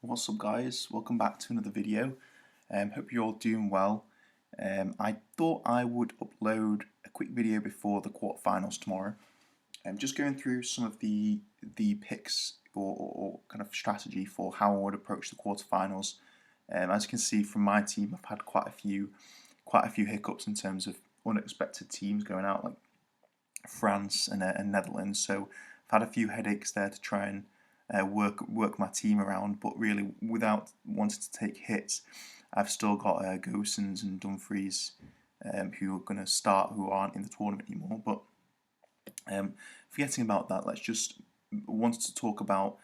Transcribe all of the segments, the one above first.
What's up guys, welcome back to another video. Hope you're all doing well. I thought I would upload a quick video before the quarterfinals tomorrow. Just going through some of the picks or kind of strategy for how I would approach the quarterfinals. As you can see from my team, I've had quite a few hiccups in terms of unexpected teams going out, like France and Netherlands. So I've had a few headaches there to try and work my team around, but really without wanting to take hits. I've still got Gosens and Dumfries who are going to start, who aren't in the tournament anymore. But forgetting about that, let's just wanted to talk about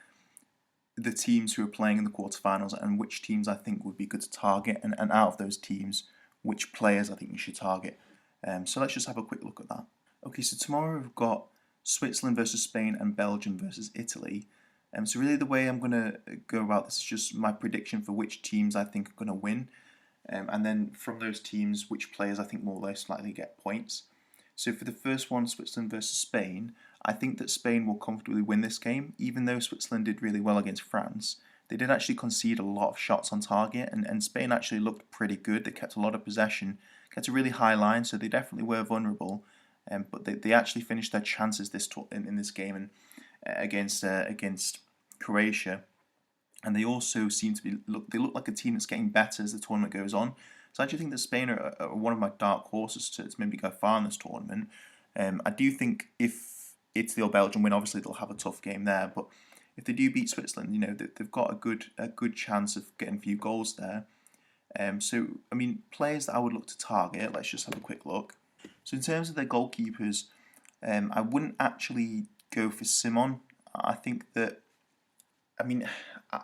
the teams who are playing in the quarterfinals and which teams I think would be good to target, and out of those teams, which players I think you should target. So let's just have a quick look at that. Okay, so tomorrow we've got Switzerland versus Spain and Belgium versus Italy. So really the way I'm going to go about this is just my prediction for which teams I think are going to win. And then from those teams, which players I think will most likely get points. So for the first one, Switzerland versus Spain, I think that Spain will comfortably win this game, even though Switzerland did really well against France. They did actually concede a lot of shots on target, and Spain actually looked pretty good. They kept a lot of possession, kept a really high line, so they definitely were vulnerable. But they actually finished their chances in this game and against Croatia, and they also seem to be they look like a team that's getting better as the tournament goes on. So I actually think that Spain are one of my dark horses to maybe go far in this tournament. I do think if Italy or Belgium win, obviously they'll have a tough game there, but if they do beat Switzerland, they've got a good chance of getting a few goals there. So I mean, players that I would look to target. Let's just have a quick look. So in terms of their goalkeepers, I wouldn't actually go for Simon. I think that, I mean,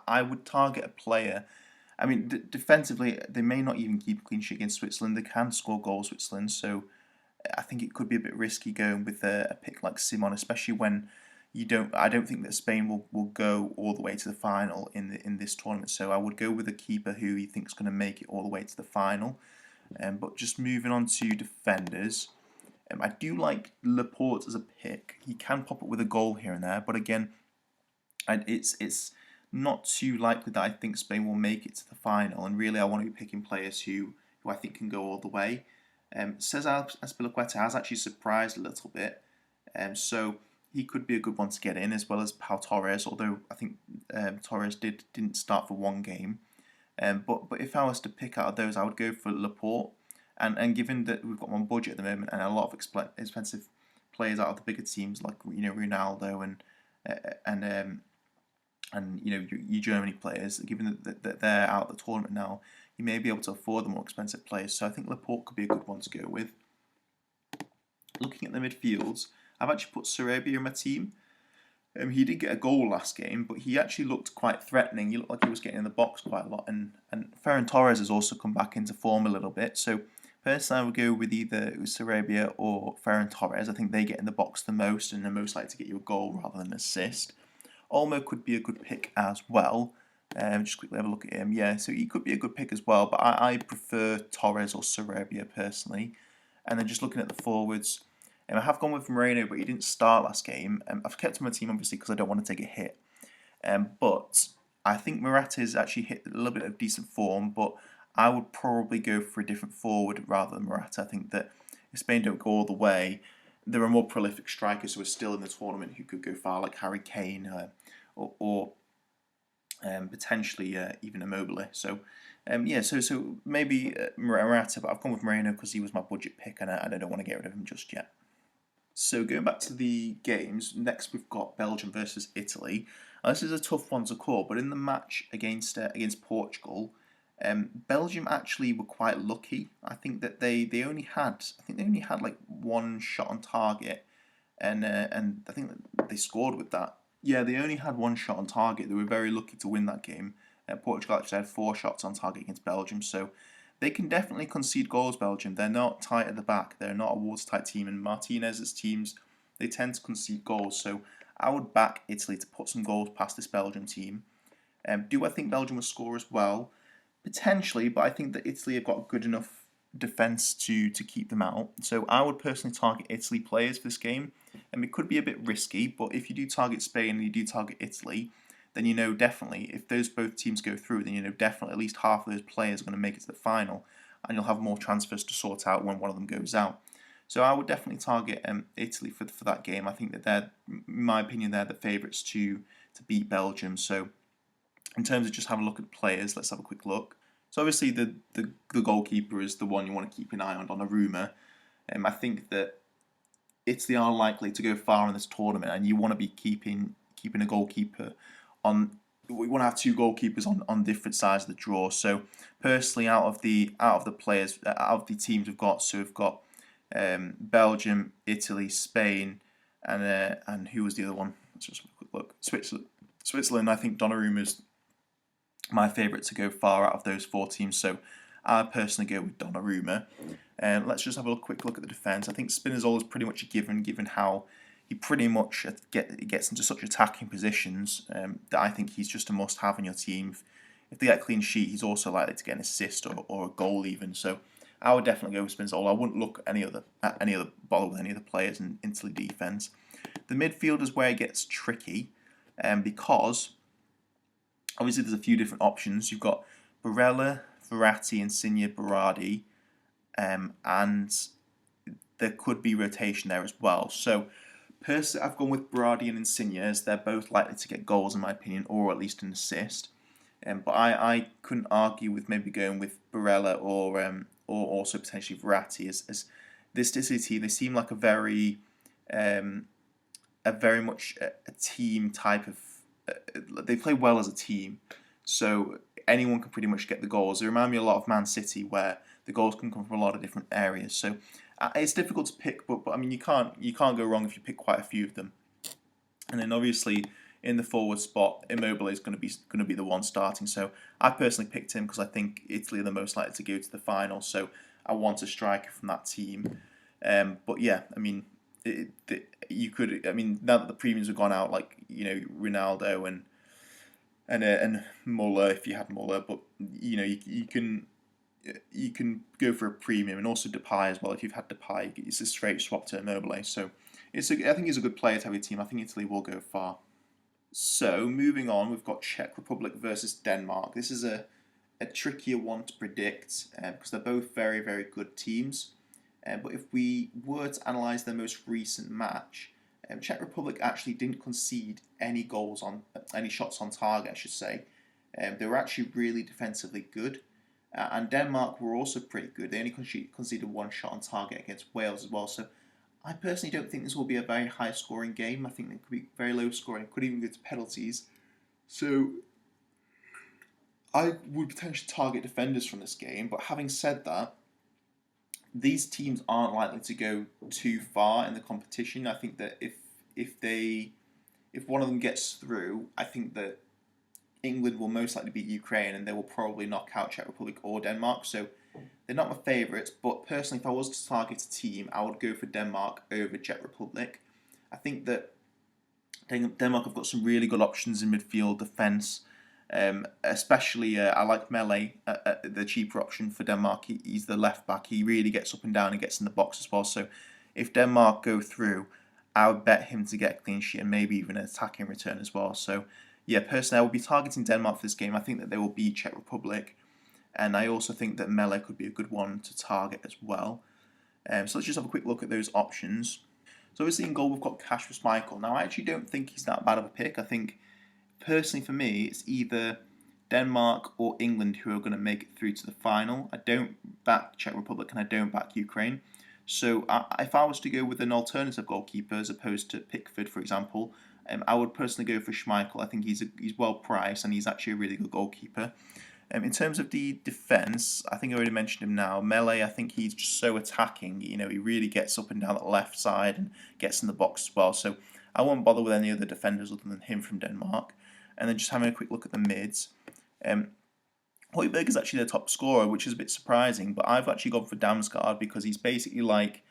I would target a player. I mean, defensively, they may not even keep a clean sheet against Switzerland. They can score goals, Switzerland. So I think it could be a bit risky going with a pick like Simon, especially when you don't. I don't think that Spain will go all the way to the final in this tournament. So I would go with a keeper who you think is going to make it all the way to the final. But just moving on to defenders. I do like Laporte as a pick. He can pop up with a goal here and there, but again, it's not too likely that I think Spain will make it to the final. And really, I want to be picking players who I think can go all the way. Cesar Azpilicueta has actually surprised a little bit, so he could be a good one to get in, as well as Pau Torres. Although I think Torres didn't start for one game. But if I was to pick out of those, I would go for Laporte. And given that we've got one budget at the moment and a lot of expensive players out of the bigger teams like Ronaldo and your Germany players, given that they're out of the tournament now, you may be able to afford the more expensive players. So I think Laporte could be a good one to go with. Looking at the midfields, I've actually put Sarabia in my team. He did get a goal last game, but he actually looked quite threatening. He looked like he was getting in the box quite a lot. And Ferran Torres has also come back into form a little bit. So personally, I would go with either Sarabia or Ferran Torres. I think they get in the box the most and are most likely to get you a goal rather than an assist. Olmo could be a good pick as well. Just quickly have a look at him. Yeah, so he could be a good pick as well, but I prefer Torres or Sarabia personally. And then just looking at the forwards, I have gone with Moreno, but he didn't start last game. I've kept him on my team, obviously, because I don't want to take a hit. But I think Morata's actually hit a little bit of decent form, but I would probably go for a different forward rather than Morata. I think that if Spain don't go all the way, there are more prolific strikers who are still in the tournament who could go far, like Harry Kane or potentially even Immobile. So yeah, so maybe Morata, but I've gone with Moreno because he was my budget pick, and I don't want to get rid of him just yet. So going back to the games, next we've got Belgium versus Italy. This is a tough one to call, but in the match against Portugal, Belgium actually were quite lucky. I think that they only had like one shot on target, and I think that they scored with that. Yeah, they only had one shot on target. They were very lucky to win that game. Portugal actually had 4 shots on target against Belgium, so they can definitely concede goals, Belgium. They're not tight at the back. They're not a watertight team. And Martinez's teams, they tend to concede goals. So I would back Italy to put some goals past this Belgium team. Do I think Belgium will score as well? Potentially, but I think that Italy have got good enough defence to keep them out. So I would personally target Italy players for this game. And it could be a bit risky, but if you do target Spain and you do target Italy, then you know definitely if those both teams go through, then you know definitely at least half of those players are going to make it to the final, and you'll have more transfers to sort out when one of them goes out. So I would definitely target Italy for that game. I think that they're, in my opinion, they're the favourites to beat Belgium. So in terms of just having a look at players, let's have a quick look. So obviously the goalkeeper is the one you want to keep an eye on, Donnarumma. I think that Italy are likely to go far in this tournament, and you want to be keeping a goalkeeper on. We want to have two goalkeepers on different sides of the draw. So personally, out of the players, out of the teams we've got Belgium, Italy, Spain, and who was the other one? Let's just have a quick look. Switzerland. I think Donnarumma's my favourite to go far out of those four teams. So I personally go with Donnarumma. Let's just have a quick look at the defence. I think Spinazzola is pretty much a given how he pretty much gets into such attacking positions that I think he's just a must-have in your team. If they get a clean sheet, he's also likely to get an assist or a goal even. So I would definitely go with Spinazzola. I wouldn't look at bother with any other players in Italy defence. The midfield is where it gets tricky, because obviously there's a few different options. You've got Barella, Verratti, Insigne, Berardi, and there could be rotation there as well. So personally, I've gone with Berardi and Insigne as they're both likely to get goals in my opinion, or at least an assist. But I couldn't argue with maybe going with Barella or also potentially Verratti as this Italy, they seem like a very much a team type of. They play well as a team, so anyone can pretty much get the goals. They remind me a lot of Man City, where the goals can come from a lot of different areas. So it's difficult to pick, but I mean you can't go wrong if you pick quite a few of them. And then obviously in the forward spot, Immobile is going to be the one starting. So I personally picked him because I think Italy are the most likely to go to the final. So I want a striker from that team. But yeah, I mean, you could. I mean, now that the premiums have gone out, like Ronaldo and Muller, if you had Muller, but you can go for a premium, and also Depay as well. If you've had Depay, it's a straight swap to Immobile. So I think he's a good player to have your team. I think Italy will go far. So moving on, we've got Czech Republic versus Denmark. This is a trickier one to predict because they're both very, very good teams. But if we were to analyse their most recent match, Czech Republic actually didn't concede any shots on target, I should say. They were actually really defensively good. And Denmark were also pretty good. They only conceded one shot on target against Wales as well. So I personally don't think this will be a very high scoring game. I think it could be very low scoring, could even go to penalties. So I would potentially target defenders from this game. But having said that, these teams aren't likely to go too far in the competition. I think that if one of them gets through, I think that England will most likely beat Ukraine, and they will probably knock out Czech Republic or Denmark. So they're not my favourites, but personally, if I was to target a team, I would go for Denmark over Czech Republic. I think that Denmark have got some really good options in midfield, defence. Especially, I like Mele, the cheaper option for Denmark. He's the left back. He really gets up and down and gets in the box as well. So if Denmark go through, I would bet him to get a clean sheet and maybe even an attacking return as well. So yeah, personally, I will be targeting Denmark for this game. I think that they will beat Czech Republic. And I also think that Mele could be a good one to target as well. So let's just have a quick look at those options. So obviously in goal we've got Kasper Schmeichel. Now I actually don't think he's that bad of a pick. I think personally for me it's either Denmark or England who are going to make it through to the final. I don't back Czech Republic and I don't back Ukraine. So if I was to go with an alternative goalkeeper as opposed to Pickford, for example, I would personally go for Schmeichel. I think he's well priced and he's actually a really good goalkeeper. In terms of the defence, I think I already mentioned him now. Mele, I think he's just so attacking. He really gets up and down the left side and gets in the box as well. So I won't bother with any other defenders other than him from Denmark. And then just having a quick look at the mids. Højbjerg is actually their top scorer, which is a bit surprising. But I've actually gone for Damsgaard because he's basically like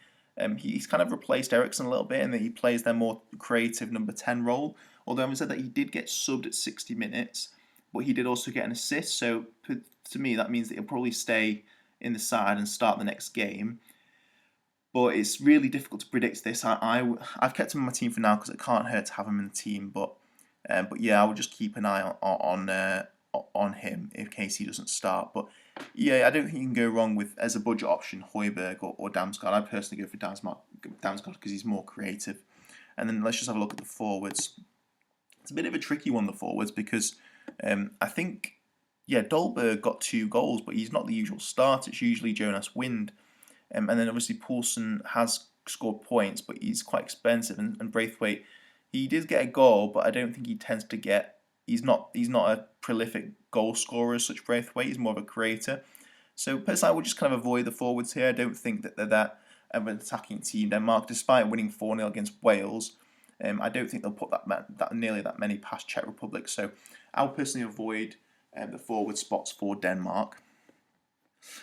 he's kind of replaced Eriksen a little bit, and that he plays their more creative number 10 role. Although I said that he did get subbed at 60 minutes. But he did also get an assist, so to me that means that he'll probably stay in the side and start the next game. But it's really difficult to predict this. I've kept him in my team for now because it can't hurt to have him in the team. But But yeah, I would just keep an eye on him in case he doesn't start. But yeah, I don't think you can go wrong with, as a budget option, Højbjerg or Damsgaard. I personally go for Damsgaard because he's more creative. And then let's just have a look at the forwards. It's a bit of a tricky one, the forwards, because I think, yeah, Dolberg got 2 goals, but he's not the usual start. It's usually Jonas Wind. And then obviously Poulsen has scored points, but he's quite expensive. And Braithwaite, he did get a goal, but I don't think he tends to get. He's not a prolific goal scorer as such. Braithwaite, he's more of a creator. So personally, I would just kind of avoid the forwards here. I don't think that they're that of an attacking team. Denmark, despite winning 4-0 against Wales, I don't think they'll put nearly that many past Czech Republic. So I would personally avoid the forward spots for Denmark.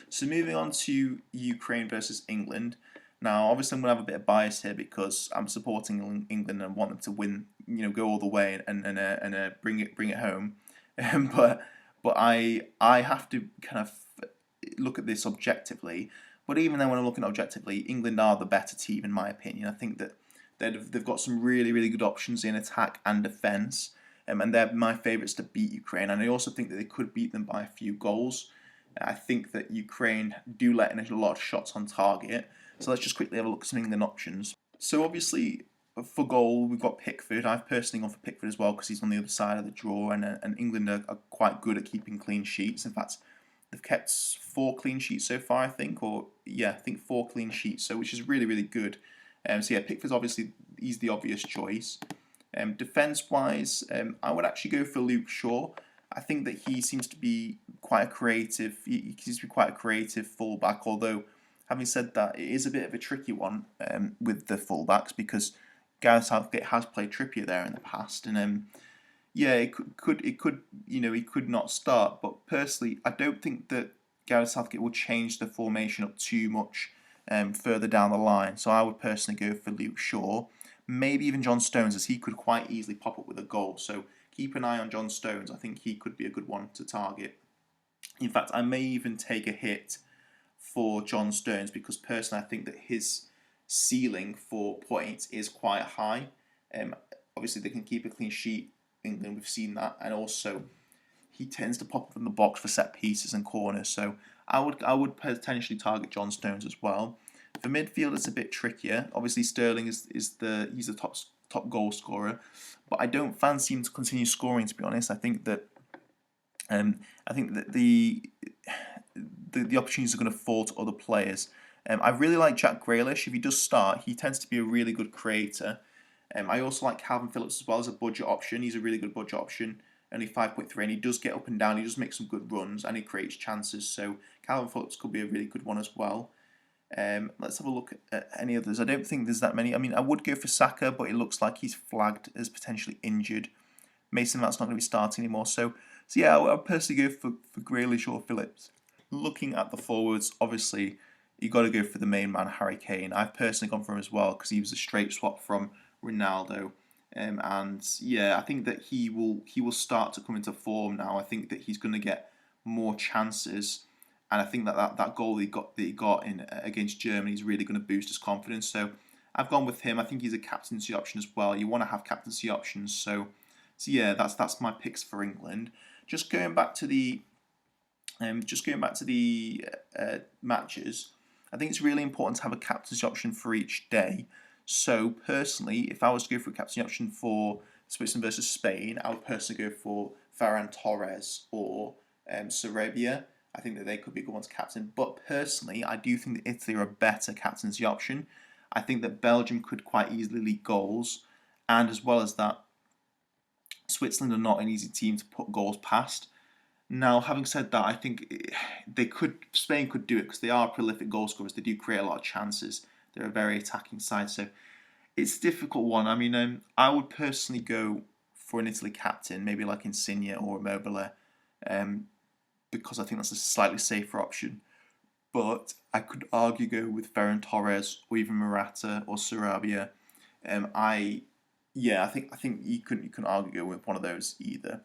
So moving on to Ukraine versus England. Now, obviously, I'm going to have a bit of bias here because I'm supporting England and want them to win, go all the way and bring it home. But I have to kind of look at this objectively. But even then, when I'm looking objectively, England are the better team in my opinion. I think that they've got some really, really good options in attack and defence, and they're my favourites to beat Ukraine. And I also think that they could beat them by a few goals. I think that Ukraine do let in a lot of shots on target. So let's just quickly have a look at some England options. So obviously, for goal, we've got Pickford. I've personally gone for Pickford as well because he's on the other side of the draw, and England are quite good at keeping clean sheets. In fact, they've kept 4 clean sheets so far, I think, I think 4 clean sheets, so which is really, really good. So yeah, Pickford's obviously, he's the obvious choice. Defence-wise, I would actually go for Luke Shaw. I think that he seems to be quite a creative. He seems to be quite a creative fullback. Although, having said that, it is a bit of a tricky one with the fullbacks because Gareth Southgate has played Trippier there in the past, and yeah, it could he could not start. But personally, I don't think that Gareth Southgate will change the formation up too much further down the line. So I would personally go for Luke Shaw, maybe even John Stones, as he could quite easily pop up with a goal. So keep an eye on John Stones. I think he could be a good one to target. In fact, I may even take a hit for John Stones because personally I think that his ceiling for points is quite high. Obviously, they can keep a clean sheet, England, we've seen that, and also he tends to pop up in the box for set pieces and corners. So I would potentially target John Stones as well. For midfield, it's a bit trickier. Obviously, Sterling he's the top goal scorer, but I don't fancy him to continue scoring. To be honest, I think that the opportunities are going to fall to other players. I really like Jack Grealish. If he does start, he tends to be a really good creator. I also like Calvin Phillips as well as a budget option. He's a really good budget option, only 5.3, and he does get up and down. He does make some good runs, and he creates chances. So Calvin Phillips could be a really good one as well. Let's have a look at any others. I don't think there's that many. I mean, I would go for Saka, but it looks like he's flagged as potentially injured. Mason Mount's not going to be starting anymore. So yeah, I would personally go for Grealish or Phillips. Looking at the forwards, obviously, you've got to go for the main man, Harry Kane. I've personally gone for him as well because he was a straight swap from Ronaldo. And yeah, I think that he will start to come into form now. I think that he's going to get more chances, and I think that goal that he got in against Germany is really going to boost his confidence. So I've gone with him. I think he's a captaincy option as well. You want to have captaincy options. So yeah, that's my picks for England. Just going back to the matches, I think it's really important to have a captaincy option for each day. So personally, if I was to go for a captaincy option for Switzerland versus Spain, I would personally go for Ferran Torres or Sarabia. I think that they could be good ones to captain. But personally, I do think that Italy are a better captaincy option. I think that Belgium could quite easily lead goals, and as well as that, Switzerland are not an easy team to put goals past. Now, having said that, I think Spain could do it because they are prolific goal scorers. They do create a lot of chances. They're a very attacking side, so it's a difficult one. I mean, I would personally go for an Italy captain, maybe like Insigne or Immobile, because I think that's a slightly safer option. But I could argue go with Ferran Torres or even Morata or Sarabia. I think you couldn't argue go with one of those either.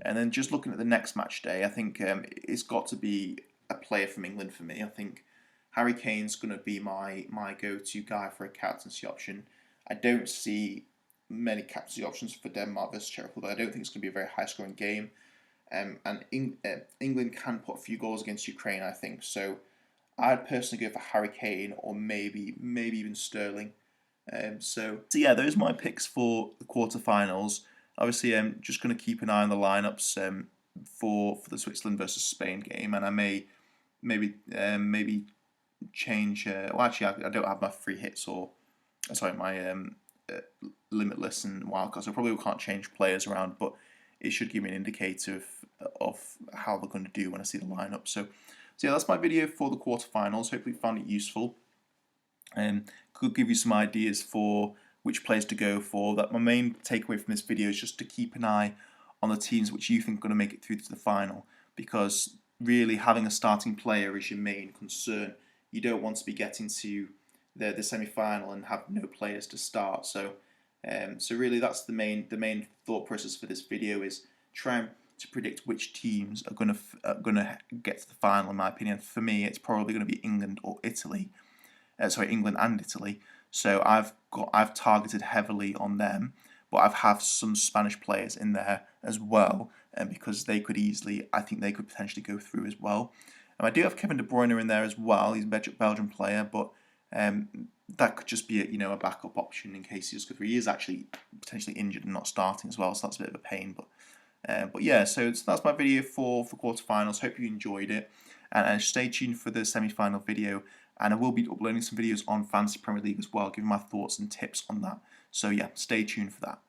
And then just looking at the next match day, I think it's got to be a player from England for me. I think Harry Kane's going to be my go-to guy for a captaincy option. I don't see many captaincy options for Denmark versus Czech Republic. I don't think it's going to be a very high scoring game. England can put a few goals against Ukraine, I think. So I'd personally go for Harry Kane or maybe even Sterling. So yeah, those are my picks for the quarterfinals. Obviously, I'm just going to keep an eye on the lineups for the Switzerland versus Spain game, and I may maybe change. Well, actually, I don't have my free hits or sorry, my limitless and wildcards. So I probably can't change players around, but it should give me an indicator of how they're going to do when I see the lineup. So yeah, that's my video for the quarterfinals. Hopefully you found it useful and could give you some ideas for which players to go for. That my main takeaway from this video is just to keep an eye on the teams which you think are going to make it through to the final, because really having a starting player is your main concern. You don't want to be getting to the semi-final and have no players to start. So really that's the main thought process for this video, is trying to predict which teams are going to get to the final. In my opinion, for me, it's probably going to be England or Italy. England and Italy. So I've targeted heavily on them, but I have some Spanish players in there as well, because they could easily, I think they could potentially go through as well. I do have Kevin De Bruyne in there as well. He's a Belgian player, but that could just be a backup option in case he goes through. He is actually potentially injured and not starting as well, so that's a bit of a pain. But yeah, so that's my video for quarterfinals. Hope you enjoyed it, and stay tuned for the semi-final video. And I will be uploading some videos on Fantasy Premier League as well, giving my thoughts and tips on that. So yeah, stay tuned for that.